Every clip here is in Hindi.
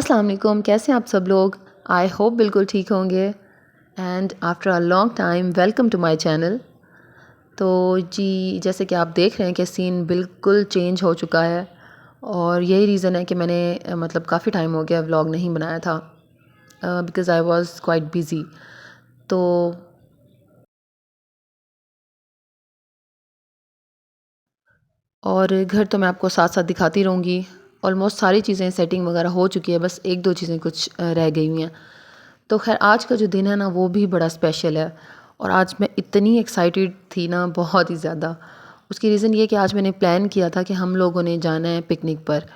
अस्सलाम वालेकुम, कैसे हैं आप सब लोग। आई होप बिल्कुल ठीक होंगे। And after a long time welcome to my channel. तो जी, जैसे कि आप देख रहे हैं कि सीन बिल्कुल चेंज हो चुका है और यही रीज़न है कि मैंने मतलब काफ़ी टाइम हो गया व्लॉग नहीं बनाया था because I was quite busy. तो और घर तो मैं आपको साथ साथ दिखाती रहूँगी। ऑलमोस्ट सारी चीज़ें सेटिंग वगैरह हो चुकी है, बस एक दो चीज़ें कुछ रह गई हुई हैं। तो ख़ैर आज का जो दिन है ना वो भी बड़ा स्पेशल है और आज मैं इतनी एक्साइटेड थी ना, बहुत ही ज़्यादा। उसकी रीज़न ये है कि आज मैंने प्लान किया था कि हम लोगों ने जाना है पिकनिक पर।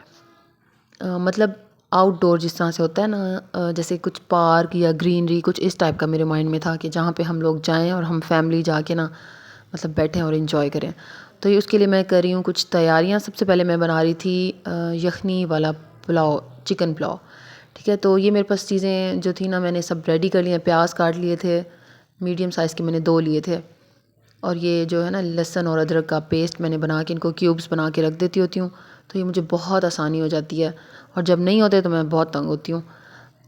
मतलब आउटडोर जिस तरह से होता है ना, जैसे कुछ पार्क या ग्रीनरी, कुछ इस टाइप का मेरे माइंड में था कि जहाँ पे हम लोग जाएं और हम फैमिली जाके ना मतलब बैठें और इन्जॉय करें। तो ये उसके लिए मैं कर रही हूँ कुछ तैयारियाँ। सबसे पहले मैं बना रही थी यखनी वाला पुलाव, चिकन पुलाव। ठीक है, तो ये मेरे पास चीज़ें जो थी ना मैंने सब रेडी कर लिए। प्याज काट लिए थे, मीडियम साइज़ के मैंने 2 लिए थे। और ये जो है ना लहसुन और अदरक का पेस्ट मैंने बना के इनको क्यूब्स बना के रख देती होती हूँ। तो ये मुझे बहुत आसानी हो जाती है और जब नहीं होते तो मैं बहुत तंग होती हूँ।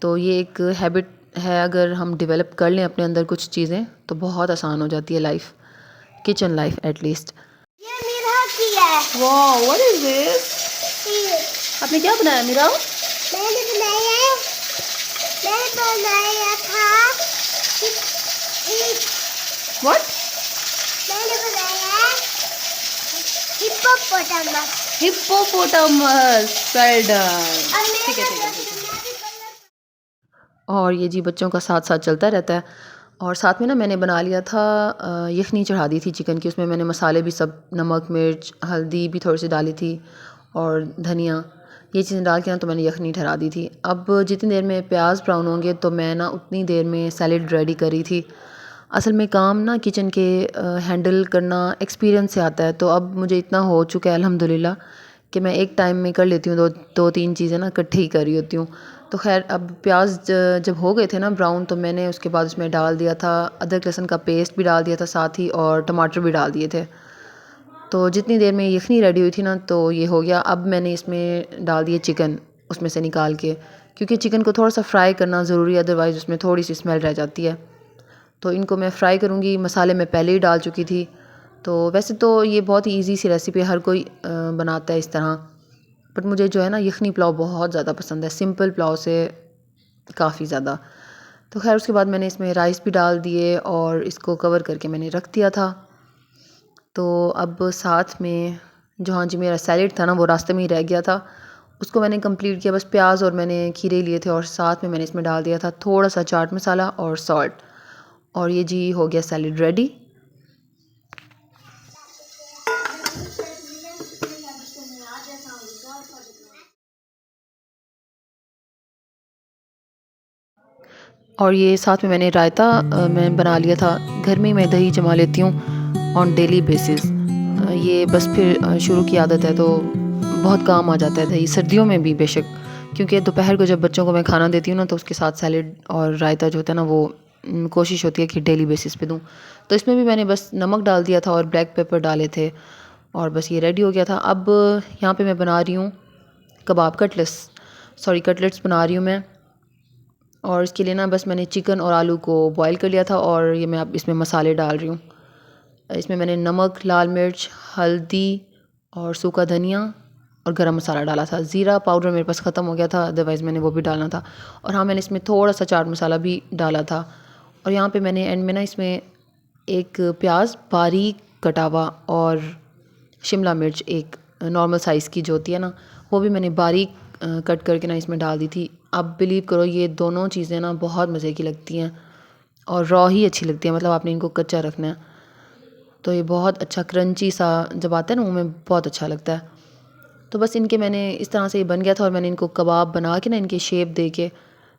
तो ये एक हैबिट है, अगर हम डेवलप कर लें अपने अंदर कुछ चीज़ें तो बहुत आसान हो जाती है लाइफ, किचन लाइफ एटलीस्ट। ये मेरा किया है। वाह, व्हाट इज दिस? ये आपने क्या बनाया मीरा? मैंने बनाया था व्हाट? मैंने बनाया हिप्पोपोटामस। हिप्पोपोटामस। Well done. और ठीक है, मेरा ठीक है, ठीक है। और ये जी बच्चों का साथ साथ चलता रहता है। और साथ में ना मैंने बना लिया था यखनी चढ़ा दी थी चिकन की। उसमें मैंने मसाले भी सब, नमक मिर्च हल्दी भी थोड़ी सी डाली थी और धनिया, ये चीज़ें डाल के ना तो मैंने यखनी ठहरा दी थी। अब जितनी देर में प्याज ब्राउन होंगे तो मैं ना उतनी देर में सैलेड रेडी करी थी। असल में काम ना किचन के हैंडल करना एक्सपीरियंस से आता है। तो अब मुझे इतना हो चुका है अल्हम्दुलिल्लाह कि मैं एक टाइम में कर लेती हूँ, दो तीन चीज़ें ना इकट्ठे ही कर रही होती हूँ। तो खैर अब प्याज जब हो गए थे ना ब्राउन, तो मैंने उसके बाद उसमें डाल दिया था अदरक लहसुन का पेस्ट भी डाल दिया था साथ ही, और टमाटर भी डाल दिए थे। तो जितनी देर में यखनी रेडी हुई थी ना तो ये हो गया। अब मैंने इसमें डाल दिए चिकन उसमें से निकाल के, क्योंकि चिकन को थोड़ा सा फ्राई करना ज़रूरी है, अदरवाइज़ उसमें थोड़ी सी स्मेल रह जाती है। तो इनको मैं फ्राई करूँगी। मसाले मैं पहले ही डाल चुकी थी। तो वैसे तो ये बहुत ही ईजी सी रेसिपी है, हर कोई बनाता है इस तरह। बट मुझे जो है ना यखनी पुलाव बहुत ज़्यादा पसंद है, सिंपल पुलाव से काफ़ी ज़्यादा। तो खैर उसके बाद मैंने इसमें राइस भी डाल दिए और इसको कवर करके मैंने रख दिया था। तो अब साथ में जो, हाँ जी, मेरा सैलेड था ना वो रास्ते में ही रह गया था, उसको मैंने कंप्लीट किया। बस प्याज और मैंने खीरे लिए थे और साथ में मैंने इसमें डाल दिया था थोड़ा सा चाट मसाला और सॉल्ट। और ये जी हो गया सैलेड रेडी। और ये साथ में मैंने रायता मैं बना लिया था। घर में ही मैं दही जमा लेती हूँ ऑन डेली बेसिस। ये बस फिर शुरू की आदत है तो बहुत काम आ जाता है दही, सर्दियों में भी बेशक, क्योंकि दोपहर को जब बच्चों को मैं खाना देती हूँ ना तो उसके साथ सैलेड और रायता जो होता है ना वो कोशिश होती है कि डेली बेसिस पे दूँ। तो इसमें भी मैंने बस नमक डाल दिया था और ब्लैक पेपर डाले थे और बस ये रेडी हो गया था। अब यहाँ पे मैं बना रही हूँ कबाब, कटलेट्स बना रही हूँ मैं। और इसके लिए ना बस मैंने चिकन और आलू को बॉईल कर लिया था और ये मैं अब इसमें मसाले डाल रही हूँ। इसमें मैंने नमक, लाल मिर्च, हल्दी और सूखा धनिया और गरम मसाला डाला था। ज़ीरा पाउडर मेरे पास ख़त्म हो गया था, अदरवाइज़ मैंने वो भी डालना था। और हाँ, मैंने इसमें थोड़ा सा चाट मसाला भी डाला था। और यहाँ पे मैंने एंड में ना इसमें एक प्याज बारीक कटा हुआ और शिमला मिर्च एक नॉर्मल साइज़ की जो होती है ना, वो भी मैंने बारीक कट करके ना इसमें डाल दी थी। अब बिलीव करो ये दोनों चीज़ें ना बहुत मज़े की लगती हैं और रॉ ही अच्छी लगती है, मतलब आपने इनको कच्चा रखना है। तो ये बहुत अच्छा क्रंची सा जब आता है ना मुँह में, बहुत अच्छा लगता है। तो बस इनके मैंने इस तरह से ये बन गया था और मैंने इनको कबाब बना के ना इनकी शेप दे के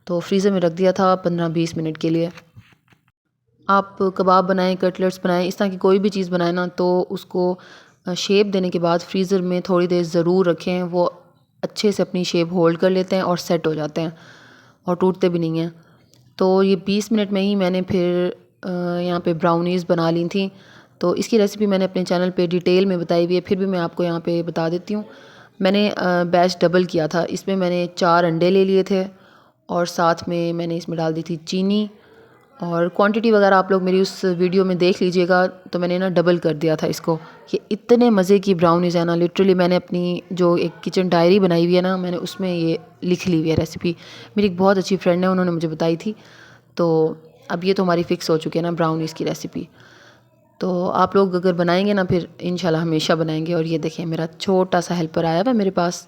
तो फ्रीज़र में रख दिया था 15-20 मिनट के लिए। आप कबाब बनाएं, कटलेट्स बनाएं, इस तरह की कोई भी चीज़ बनाएं ना तो उसको शेप देने के बाद फ्रीज़र में थोड़ी देर ज़रूर रखें। वो अच्छे से अपनी शेप होल्ड कर लेते हैं और सेट हो जाते हैं और टूटते भी नहीं हैं। तो ये 20 मिनट में ही मैंने फिर यहाँ पे ब्राउनीज़ बना ली थी। तो इसकी रेसिपी मैंने अपने चैनल पे डिटेल में बताई हुई है, फिर भी मैं आपको यहाँ पे बता देती हूँ। मैंने बैच डबल किया था। इसमें मैंने 4 अंडे ले लिए थे और साथ में मैंने इसमें डाल दी थी चीनी, और क्वांटिटी वगैरह आप लोग मेरी उस वीडियो में देख लीजिएगा। तो मैंने ना डबल कर दिया था इसको। ये इतने मज़े की ब्राउनीज़ है ना, लिटरली मैंने अपनी जो एक किचन डायरी बनाई हुई है ना, मैंने उसमें ये लिख ली हुई है रेसिपी। मेरी एक बहुत अच्छी फ्रेंड है, उन्होंने मुझे बताई थी। तो अब ये तो हमारी फ़िक्स हो चुकी है ना ब्राउनीज़ की रेसिपी। तो आप लोग अगर बनाएंगे ना फिर इंशाल्लाह हमेशा बनाएंगे। और ये देखें मेरा छोटा सा हेल्पर आया हुआ मेरे पास,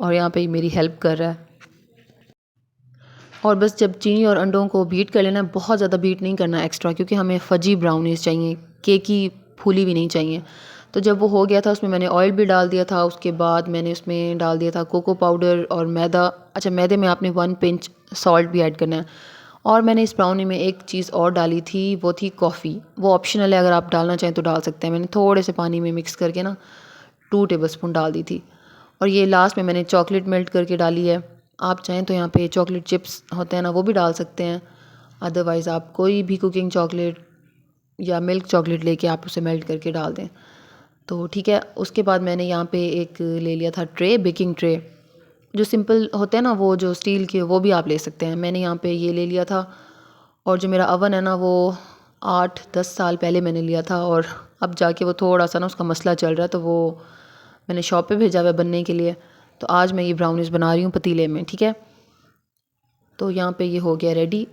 और यहाँ पे मेरी हेल्प कर रहा है। और बस जब चीनी और अंडों को बीट कर लेना, बहुत ज़्यादा बीट नहीं करना एक्स्ट्रा, क्योंकि हमें फजी ब्राउनीज़ चाहिए, केकी फूली भी नहीं चाहिए। तो जब वो हो गया था उसमें मैंने ऑयल भी डाल दिया था। उसके बाद मैंने उसमें डाल दिया था कोको पाउडर और मैदा। अच्छा, मैदे में आपने 1 पिंच सॉल्ट भी ऐड करना है। और मैंने इस ब्राउनी में एक चीज़ और डाली थी, वो थी कॉफ़ी। वो ऑप्शनल है, अगर आप डालना चाहें तो डाल सकते हैं। मैंने थोड़े से पानी में मिक्स करके ना 2 टेबलस्पून डाल दी थी। और ये लास्ट में मैंने चॉकलेट मेल्ट करके डाली है। आप चाहें तो यहाँ पे चॉकलेट चिप्स होते हैं ना, वो भी डाल सकते हैं। अदरवाइज़ आप कोई भी कुकिंग चॉकलेट या मिल्क चॉकलेट लेके आप उसे मेल्ट करके डाल दें तो ठीक है। उसके बाद मैंने यहाँ पे एक ले लिया था ट्रे, बेकिंग ट्रे, जो सिंपल होते हैं ना, वो जो स्टील के, वो भी आप ले सकते हैं। मैंने यहाँ पे ये ले लिया था। और जो मेरा अवन है ना, वो 8-10 साल पहले मैंने लिया था, और अब जाके वो थोड़ा सा ना उसका मसला चल रहा है, तो वो मैंने शॉप पे भेजा हुआ है बनने के लिए। तो आज मैं ये ब्राउनीज़ बना रही हूँ पतीले में, ठीक है। तो यहाँ पे ये हो गया रेडी,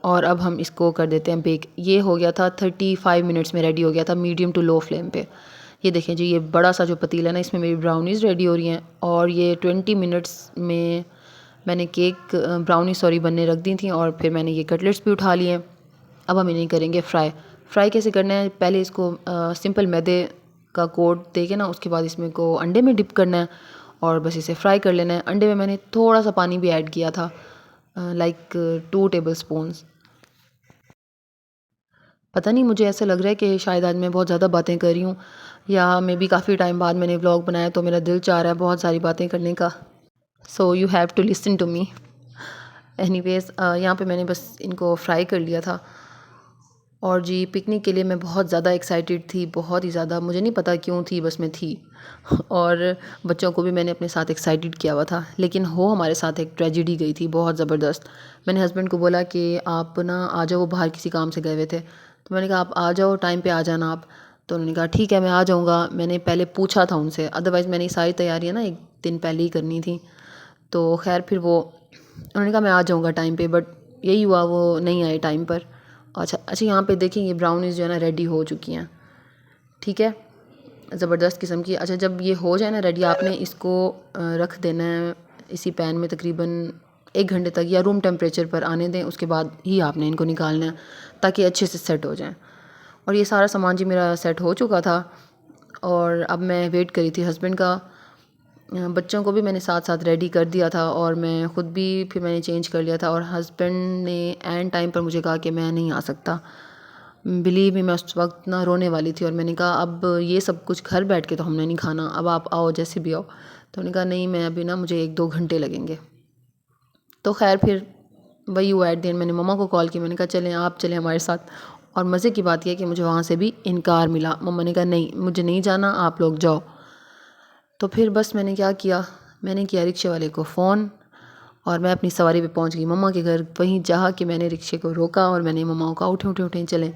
और अब हम इसको कर देते हैं बेक। ये हो गया था 35 मिनट्स में रेडी हो गया था, मीडियम टू लो फ्लेम पे। ये देखें जी, ये बड़ा सा जो पतीला है ना, इसमें मेरी ब्राउनीज़ रेडी हो रही हैं। और ये 20 मिनट्स में मैंने ब्राउनी बनने रख दी थी, और फिर मैंने ये कटलेट्स भी उठा लिए। अब हम इन्हें करेंगे फ्राई कैसे करना है, पहले इसको सिंपल मैदे का कोट दे के ना, उसके बाद इसमें को अंडे में डिप करना है और बस इसे फ्राई कर लेना है। अंडे में मैंने थोड़ा सा पानी भी ऐड किया था, लाइक 2 टेबल स्पून्स। पता नहीं, मुझे ऐसा लग रहा है कि शायद आज मैं बहुत ज़्यादा बातें कर रही हूँ, या मे बी काफ़ी टाइम बाद मैंने व्लॉग बनाया तो मेरा दिल चाह रहा है बहुत सारी बातें करने का। So you have to listen to me. Anyways, यहाँ पे मैंने बस इनको फ्राई कर लिया था। और जी, पिकनिक के लिए मैं बहुत ज़्यादा एक्साइटेड थी, बहुत ही ज़्यादा। मुझे नहीं पता क्यों थी, बस मैं थी। और बच्चों को भी मैंने अपने साथ एक्साइटेड किया हुआ था। लेकिन हो हमारे साथ एक ट्रेजेडी गई थी बहुत ज़बरदस्त। मैंने हस्बैंड को बोला कि आप ना आ जाओ, वो बाहर किसी काम से गए हुए थे। तो मैंने कहा आप आ जाओ, टाइम पे आ जाना आप। तो उन्होंने कहा ठीक है, मैं आ जाऊँगा। मैंने पहले पूछा था उनसे, अदरवाइज़ मैंने सारी तैयारियाँ ना एक दिन पहले ही करनी थी। तो खैर फिर उन्होंने कहा मैं आ जाऊँगा टाइम पे, बट यही हुआ, वो नहीं आए टाइम पर। अच्छा, यहाँ पे देखिए ये ब्राउनीज़ जो है ना रेडी हो चुकी हैं, ठीक है, ज़बरदस्त किस्म की। अच्छा, जब ये हो जाए ना रेडी, आपने इसको रख देना है इसी पैन में तकरीबन 1 घंटे तक, या रूम टेम्परेचर पर आने दें। उसके बाद ही आपने इनको निकालना है ताकि अच्छे से सेट हो जाएं। और ये सारा सामान जी मेरा सेट हो चुका था, और अब मैं वेट करी थी हस्बैंड का। बच्चों को भी मैंने साथ साथ रेडी कर दिया था, और मैं ख़ुद भी फिर मैंने चेंज कर लिया था। और हस्बैंड ने एंड टाइम पर मुझे कहा कि मैं नहीं आ सकता। बिलीव मी, मैं उस वक्त ना रोने वाली थी, और मैंने कहा अब ये सब कुछ घर बैठ के तो हमने नहीं खाना, अब आप आओ जैसे भी आओ। तो उन्होंने कहा नहीं, मैं अभी ना, मुझे 1-2 घंटे लगेंगे। तो खैर फिर वही हुआ, एट द एंड मैंने मम्मा को कॉल की, मैंने कहा चलें, आप चलें हमारे साथ। और मज़े की बात यह कि मुझे वहाँ से भी इनकार मिला। मम्मा ने कहा नहीं, मुझे नहीं जाना, आप लोग जाओ। तो फिर बस मैंने क्या किया, मैंने किया रिक्शे वाले को फ़ोन, और मैं अपनी सवारी पे पहुंच गई मम्मा के घर। वहीं जहाँ कि मैंने रिक्शे को रोका, और मैंने मम्मा को कहा उठे उठे उठे चलें।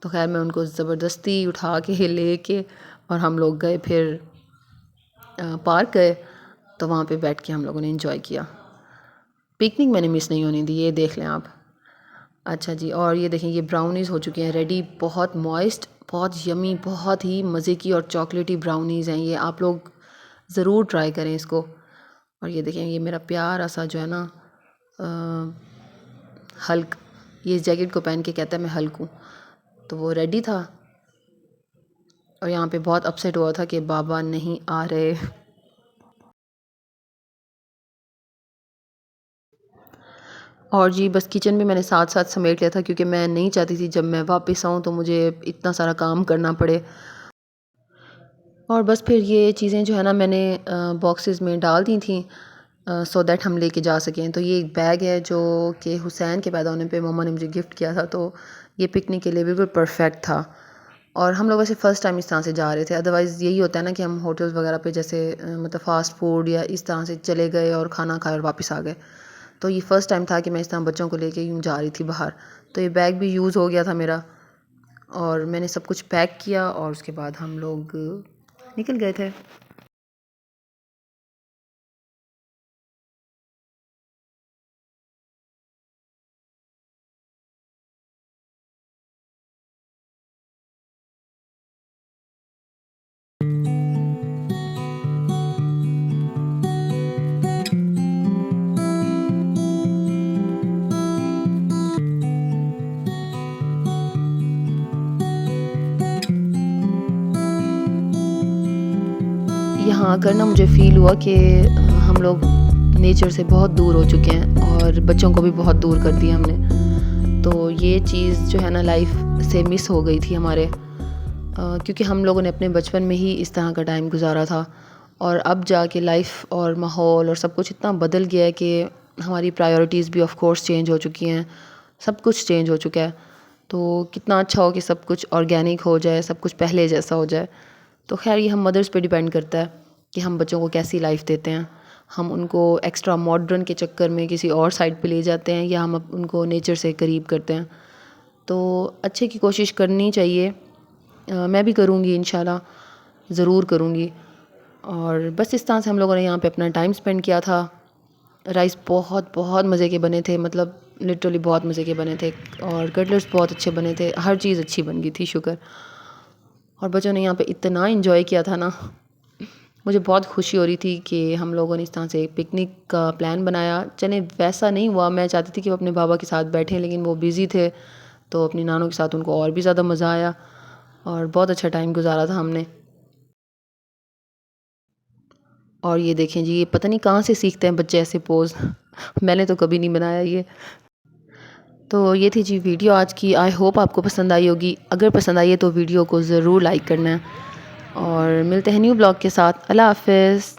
तो खैर मैं उनको ज़बरदस्ती उठा के ले के, और हम लोग गए फिर पार्क गए। तो वहाँ पे बैठ के हम लोगों ने एंजॉय किया। पिकनिक मैंने मिस नहीं होने दी, ये देख लें आप। अच्छा जी, और ये देखें ये ब्राउनीज़ हो चुकी हैं रेडी, बहुत मॉइस्ट, बहुत यमी, बहुत ही मज़े की और चॉकलेटी ब्राउनीज़ हैं ये। आप लोग ज़रूर ट्राई करें इसको। और ये देखें ये मेरा प्यारा सा जो है ना हल्क, ये इस जैकेट को पहन के कहता है मैं हल्क हूँ। तो वो रेडी था, और यहाँ पे बहुत अपसेट हुआ था कि बाबा नहीं आ रहे। और जी बस किचन भी मैंने साथ साथ समेट लिया था, क्योंकि मैं नहीं चाहती थी जब मैं वापस आऊँ तो मुझे इतना सारा काम करना पड़े। और बस फिर ये चीज़ें जो है ना मैंने बॉक्सेस में डाल दी थी, सो दैट हम लेके जा सकें। तो ये एक बैग है जो कि हुसैन के पैदा होने पे मम्मा ने मुझे गिफ्ट किया था, तो ये पिकनिक के लिए बिल्कुल परफेक्ट था। और हम लोग वैसे फ़र्स्ट टाइम इस तरह से जा रहे थे। अदरवाइज़ यही होता है ना कि हम होटल्स वगैरह पे जैसे मतलब फ़ास्ट फूड या इस तरह से चले गए और खाना खाए और वापस आ गए। तो ये फ़र्स्ट टाइम था कि मैं इस तरह बच्चों को लेके यूँ जा रही थी बाहर। तो ये बैग भी यूज़ हो गया था मेरा और मैंने सब कुछ पैक किया और उसके बाद हम लोग निकल गए थे। यहाँ आकर ना मुझे फ़ील हुआ कि हम लोग नेचर से बहुत दूर हो चुके हैं और बच्चों को भी बहुत दूर कर दिया हमने। तो ये चीज़ जो है ना लाइफ से मिस हो गई थी हमारे, क्योंकि हम लोगों ने अपने बचपन में ही इस तरह का टाइम गुजारा था और अब जाके लाइफ और माहौल और सब कुछ इतना बदल गया है कि हमारी प्रायोरिटीज़ भी ऑफ कोर्स चेंज हो चुकी हैं, सब कुछ चेंज हो चुका है। तो कितना अच्छा हो कि सब कुछ ऑर्गेनिक हो जाए, सब कुछ पहले जैसा हो जाए। तो खैर ये हम मदर्स पे डिपेंड करता है कि हम बच्चों को कैसी लाइफ देते हैं। हम उनको एक्स्ट्रा मॉडर्न के चक्कर में किसी और साइड पे ले जाते हैं या हम उनको नेचर से करीब करते हैं। तो अच्छे की कोशिश करनी चाहिए। मैं भी करूँगी इंशाल्लाह, ज़रूर करूँगी। और बस इस तरह से हम लोगों ने यहाँ पे अपना टाइम स्पेंड किया था। राइस बहुत बहुत मज़े के बने थे, मतलब लिटरली बहुत मज़े के बने थे और कटलेट्स बहुत अच्छे बने थे। हर चीज़ अच्छी बन गई थी, शुक्र। और बच्चों ने यहाँ पे इतना एंजॉय किया था ना, मुझे बहुत खुशी हो रही थी कि हम लोगों ने इस तरह से पिकनिक का प्लान बनाया। चले वैसा नहीं हुआ, मैं चाहती थी कि वो अपने बाबा के साथ बैठें लेकिन वो बिज़ी थे, तो अपनी नानों के साथ उनको और भी ज़्यादा मज़ा आया और बहुत अच्छा टाइम गुजारा था हमने। और ये देखें जी, ये पता नहीं कहाँ से सीखते हैं बच्चे ऐसे पोज़ मैंने तो कभी नहीं बनाया ये। तो ये थी जी वीडियो आज की। आई होप आपको पसंद आई होगी। अगर पसंद आई है तो वीडियो को ज़रूर लाइक करना है और मिलते हैं न्यू ब्लॉग के साथ। अल्लाह हाफ़िज़।